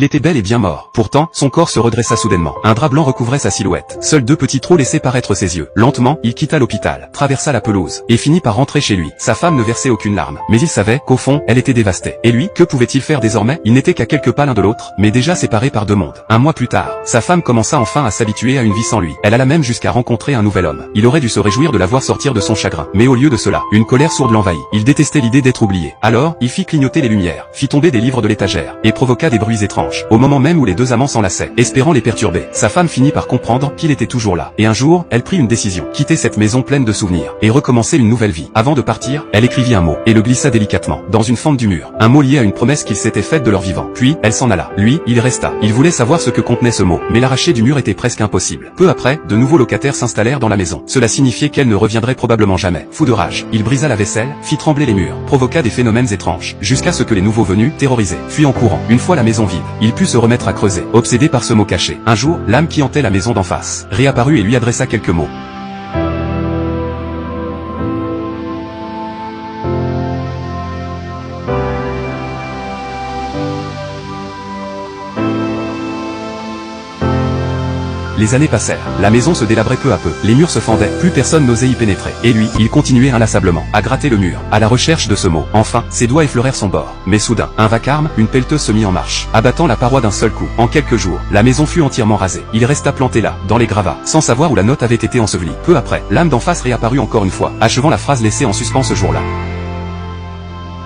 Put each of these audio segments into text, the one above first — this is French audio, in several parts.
Il était bel et bien mort. Pourtant, son corps se redressa soudainement. Un drap blanc recouvrait sa silhouette. Seuls 2 petits trous laissaient paraître ses yeux. Lentement, il quitta l'hôpital, traversa la pelouse, et finit par rentrer chez lui. Sa femme ne versait aucune larme. Mais il savait qu'au fond, elle était dévastée. Et lui, que pouvait-il faire désormais? Il n'était qu'à quelques pas l'un de l'autre, mais déjà séparés par 2 mondes. Un mois plus tard, sa femme commença enfin à s'habituer à une vie sans lui. Elle alla même jusqu'à rencontrer un nouvel homme. Il aurait dû se réjouir de la voir sortir de son chagrin. Mais au lieu de cela, une colère sourde l'envahit. Il détestait l'idée d'être oublié. Alors, il fit clignoter les lumières, fit tomber des livres de l'étagère, et provoqua des bruits étranges. Au moment même où les 2 amants s'enlaçaient, espérant les perturber, sa femme finit par comprendre qu'il était toujours là. Et un jour, elle prit une décision, quitter cette maison pleine de souvenirs, et recommencer une nouvelle vie. Avant de partir, elle écrivit un mot, et le glissa délicatement, dans une fente du mur. Un mot lié à une promesse qu'il s'était faite de leur vivant. Puis, elle s'en alla. Lui, il resta. Il voulait savoir ce que contenait ce mot, mais l'arracher du mur était presque impossible. Peu après, de nouveaux locataires s'installèrent dans la maison. Cela signifiait qu'elle ne reviendrait probablement jamais. Fou de rage, il brisa la vaisselle, fit trembler les murs, provoqua des phénomènes étranges, jusqu'à ce que les nouveaux venus, terrorisés, fuient en courant. Une fois la maison vide, il put se remettre à creuser, obsédé par ce mot caché. Un jour, l'âme qui hantait la maison d'en face réapparut et lui adressa quelques mots. Les années passèrent, la maison se délabrait peu à peu, les murs se fendaient, plus personne n'osait y pénétrer. Et lui, il continuait inlassablement, à gratter le mur, à la recherche de ce mot. Enfin, ses doigts effleurèrent son bord. Mais soudain, un vacarme, une pelleteuse se mit en marche, abattant la paroi d'un seul coup. En quelques jours, la maison fut entièrement rasée. Il resta planté là, dans les gravats, sans savoir où la note avait été ensevelie. Peu après, l'âme d'en face réapparut encore une fois, achevant la phrase laissée en suspens ce jour-là.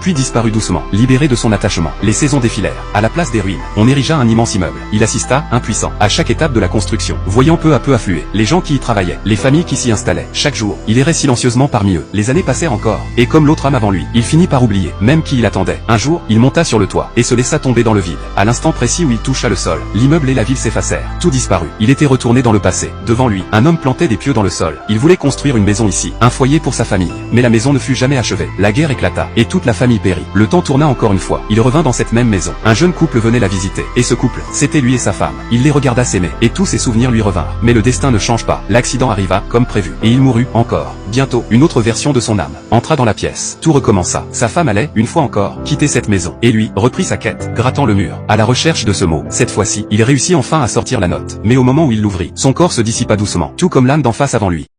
Puis disparut doucement, libéré de son attachement. Les saisons défilèrent. À la place des ruines, on érigea un immense immeuble. Il assista, impuissant, à chaque étape de la construction, voyant peu à peu affluer les gens qui y travaillaient, les familles qui s'y installaient. Chaque jour, il errait silencieusement parmi eux. Les années passèrent encore, et comme l'autre âme avant lui, il finit par oublier, même qui il attendait. Un jour, il monta sur le toit, et se laissa tomber dans le vide. À l'instant précis où il toucha le sol, l'immeuble et la ville s'effacèrent. Tout disparut. Il était retourné dans le passé. Devant lui, un homme plantait des pieux dans le sol. Il voulait construire une maison ici, un foyer pour sa famille. Mais la maison ne fut jamais achevée. La guerre éclata, et toute la famille périt. Le temps tourna encore une fois. Il revint dans cette même maison. Un jeune couple venait la visiter. Et ce couple, c'était lui et sa femme. Il les regarda s'aimer. Et tous ses souvenirs lui revinrent. Mais le destin ne change pas. L'accident arriva, comme prévu. Et il mourut, encore. Bientôt, une autre version de son âme entra dans la pièce. Tout recommença. Sa femme allait, une fois encore, quitter cette maison. Et lui, reprit sa quête, grattant le mur, à la recherche de ce mot. Cette fois-ci, il réussit enfin à sortir la note. Mais au moment où il l'ouvrit, son corps se dissipa doucement. Tout comme l'âme d'en face avant lui.